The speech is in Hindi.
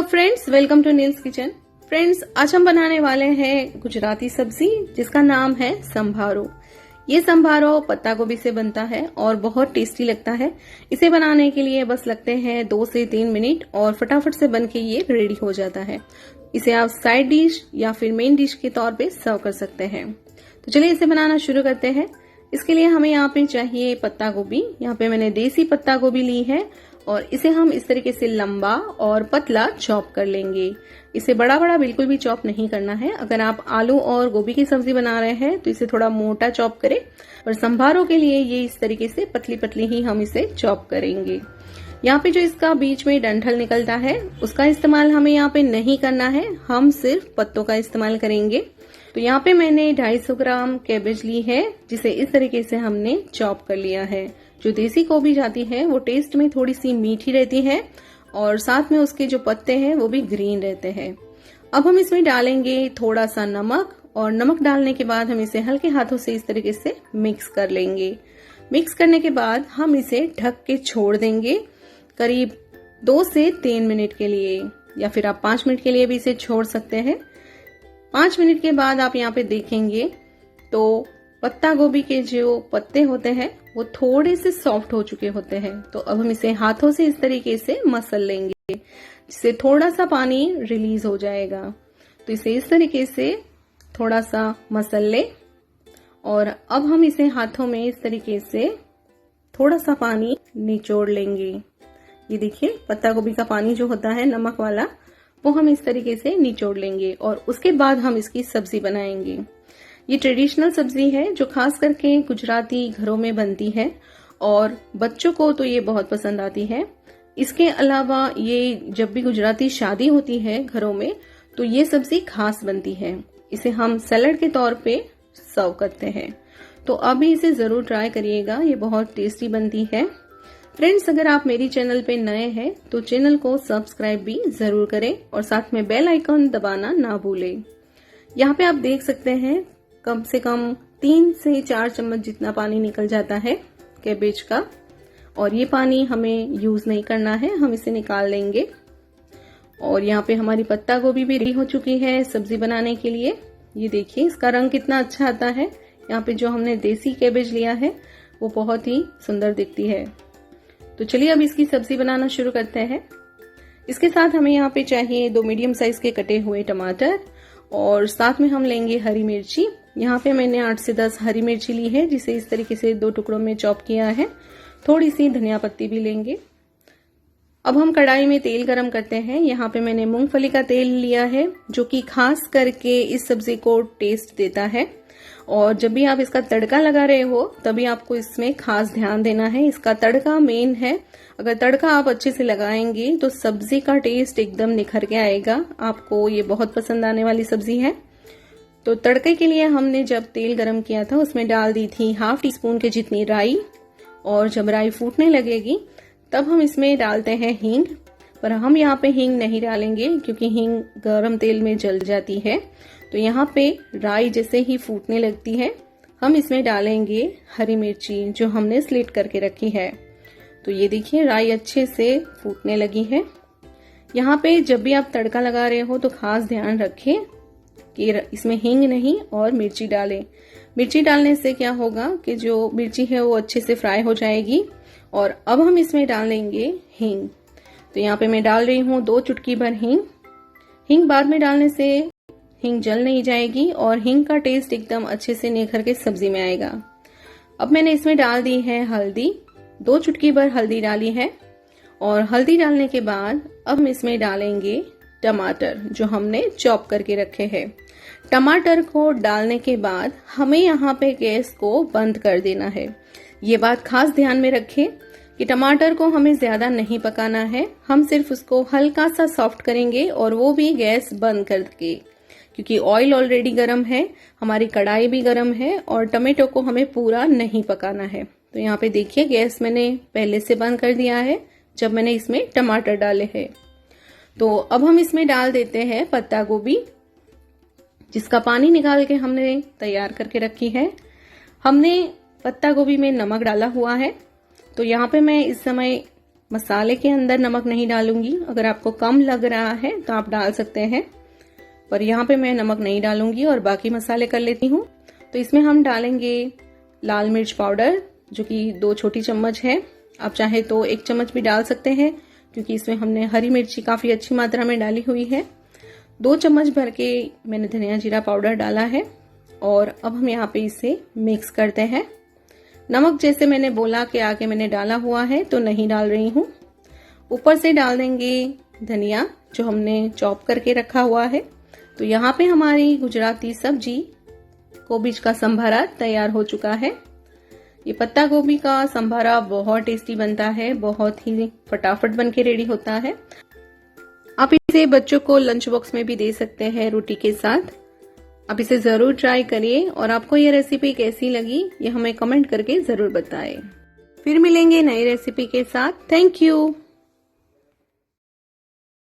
Hello friends, welcome to Neel's kitchen. Friends, आज हम बनाने वाले हैं गुजराती सब्जी जिसका नाम है संभारो। ये संभारो पत्ता गोभी से बनता है और बहुत टेस्टी लगता है। इसे बनाने के लिए बस लगते हैं 2 से 3 मिनट और फटाफट से बन के ये रेडी हो जाता है। इसे आप साइड डिश या फिर मेन डिश के तौर पे सर्व कर सकते हैं। तो चलिए इसे बनाना शुरू करते हैं। इसके लिए हमें यहाँ पे चाहिए पत्ता गोभी। यहाँ पे मैंने देसी पत्ता गोभी ली है और इसे हम इस तरीके से लंबा और पतला चॉप कर लेंगे। इसे बड़ा बड़ा बिल्कुल भी चॉप नहीं करना है। अगर आप आलू और गोभी की सब्जी बना रहे हैं तो इसे थोड़ा मोटा चॉप करें, और संभारों के लिए ये इस तरीके से पतली पतली ही हम इसे चॉप करेंगे। यहाँ पे जो इसका बीच में डंठल निकलता है उसका इस्तेमाल हमें यहाँ पे नहीं करना है, हम सिर्फ पत्तों का इस्तेमाल करेंगे। तो यहाँ पे मैंने 250 ग्राम कैबेज ली है जिसे इस तरीके से हमने चॉप कर लिया है। जो देसी गोभी जाती है वो टेस्ट में थोड़ी सी मीठी रहती है और साथ में उसके जो पत्ते हैं वो भी ग्रीन रहते हैं। अब हम इसमें डालेंगे थोड़ा सा नमक, और नमक डालने के बाद हम इसे हल्के हाथों से इस तरीके से मिक्स कर लेंगे। मिक्स करने के बाद हम इसे ढक के छोड़ देंगे करीब 2 से 3 मिनट के लिए, या फिर आप 5 मिनट के लिए भी इसे छोड़ सकते हैं। 5 मिनट के बाद आप यहाँ पे देखेंगे तो पत्ता गोभी के जो पत्ते होते हैं वो थोड़े से सॉफ्ट हो चुके होते हैं। तो अब हम इसे हाथों से इस तरीके से मसल लेंगे जिससे थोड़ा सा पानी रिलीज हो जाएगा। तो इसे इस तरीके से थोड़ा सा मसल ले, और अब हम इसे हाथों में इस तरीके से थोड़ा सा पानी निचोड़ लेंगे। ये देखिए, पत्ता गोभी का पानी जो होता है नमक वाला वो हम इस तरीके से निचोड़ लेंगे और उसके बाद हम इसकी सब्जी बनाएंगे। ये ट्रेडिशनल सब्जी है जो खास करके गुजराती घरों में बनती है और बच्चों को तो ये बहुत पसंद आती है। इसके अलावा ये जब भी गुजराती शादी होती है घरों में तो ये सब्जी खास बनती है। इसे हम सैलेड के तौर पे सर्व करते हैं। तो अभी इसे जरूर ट्राई करिएगा, ये बहुत टेस्टी बनती है। फ्रेंड्स, अगर आप मेरी चैनल पे नए हैं तो चैनल को सब्सक्राइब भी जरूर करें और साथ में बेल आइकन दबाना ना भूलें। यहाँ पे आप देख सकते हैं कम से कम 3 से 4 चम्मच जितना पानी निकल जाता है कैबेज का, और ये पानी हमें यूज नहीं करना है, हम इसे निकाल लेंगे। और यहाँ पे हमारी पत्ता गोभी भी रेडी हो चुकी है सब्जी बनाने के लिए। ये देखिए इसका रंग कितना अच्छा आता है। यहाँ पे जो हमने देसी कैबेज लिया है वो बहुत ही सुंदर दिखती है। तो चलिए अब इसकी सब्जी बनाना शुरू करते हैं। इसके साथ हमें यहाँ पे चाहिए 2 मीडियम साइज के कटे हुए टमाटर, और साथ में हम लेंगे हरी मिर्ची। यहाँ पे मैंने 8 से 10 हरी मिर्ची ली है जिसे इस तरीके से 2 टुकड़ों में चॉप किया है। थोड़ी सी धनिया पत्ती भी लेंगे। अब हम कढ़ाई में तेल गरम करते हैं। यहाँ पे मैंने मूंगफली का तेल लिया है जो कि खास करके इस सब्जी को टेस्ट देता है, और जब भी आप इसका तड़का लगा रहे हो तभी आपको इसमें खास ध्यान देना है। इसका तड़का मेन है। अगर तड़का आप अच्छे से लगाएंगे तो सब्जी का टेस्ट एकदम निखर के आएगा। आपको ये बहुत पसंद आने वाली सब्जी है। तो तड़के के लिए हमने जब तेल गरम किया था उसमें डाल दी थी ½ टीस्पून के जितनी राई, और जब राई फूटने लगेगी तब हम इसमें डालते हैं हींग। पर हम यहाँ पे हींग नहीं डालेंगे क्योंकि हींग गरम तेल में जल जाती है। तो यहाँ पे राई जैसे ही फूटने लगती है हम इसमें डालेंगे हरी मिर्ची जो हमने स्लिट करके रखी है। तो ये देखिए राई अच्छे से फूटने लगी है। यहाँ पे जब भी आप तड़का लगा रहे हो तो खास ध्यान रखें कि इसमें हींग नहीं और मिर्ची डालें। मिर्ची डालने से क्या होगा कि जो मिर्ची है वो अच्छे से फ्राई हो जाएगी। और अब हम इसमें डालेंगे हींग। तो यहाँ पे मैं डाल रही हूँ 2 चुटकी भर हींग। हींग बाद में डालने से हींग जल नहीं जाएगी और हींग का टेस्ट एकदम अच्छे से निखर के सब्जी में आएगा। अब मैंने इसमें डाल दी है हल्दी। 2 चुटकी भर हल्दी डाली है, और हल्दी डालने के बाद अब हम इसमें डालेंगे टमाटर जो हमने चॉप करके रखे हैं। टमाटर को डालने के बाद हमें यहाँ पे गैस को बंद कर देना है। ये बात खास ध्यान में रखें कि टमाटर को हमें ज्यादा नहीं पकाना है, हम सिर्फ उसको हल्का सा सॉफ्ट करेंगे और वो भी गैस बंद करके, क्योंकि ऑयल ऑलरेडी गर्म है, हमारी कढ़ाई भी गर्म है और टमाटो को हमें पूरा नहीं पकाना है। तो यहाँ पे देखिए गैस मैंने पहले से बंद कर दिया है जब मैंने इसमें टमाटर डाले हैं। तो अब हम इसमें डाल देते हैं पत्ता गोभी जिसका पानी निकाल के हमने तैयार करके रखी है। हमने पत्ता गोभी में नमक डाला हुआ है, तो यहाँ पे मैं इस समय मसाले के अंदर नमक नहीं डालूंगी। अगर आपको कम लग रहा है तो आप डाल सकते हैं, पर यहाँ पे मैं नमक नहीं डालूंगी और बाकी मसाले कर लेती हूँ। तो इसमें हम डालेंगे लाल मिर्च पाउडर, जो कि 2 छोटी चम्मच है। आप चाहे तो 1 चम्मच भी डाल सकते हैं, क्योंकि इसमें हमने हरी मिर्ची काफी अच्छी मात्रा में डाली हुई है। 2 चम्मच भर के मैंने धनिया जीरा पाउडर डाला है और अब हम यहाँ पे इसे मिक्स करते हैं। नमक जैसे मैंने बोला कि आगे मैंने डाला हुआ है तो नहीं डाल रही हूँ। ऊपर से डाल देंगे धनिया जो हमने चॉप करके रखा हुआ है। तो यहाँ पे हमारी गुजराती सब्जी गोभी का संभारा तैयार हो चुका है। ये पत्ता गोभी का संभारा बहुत टेस्टी बनता है, बहुत ही फटाफट बन के रेडी होता है। आप इसे बच्चों को लंच बॉक्स में भी दे सकते हैं रोटी के साथ। आप इसे जरूर ट्राई करिए और आपको ये रेसिपी कैसी लगी ये हमें कमेंट करके जरूर बताएं। फिर मिलेंगे नई रेसिपी के साथ। Thank you.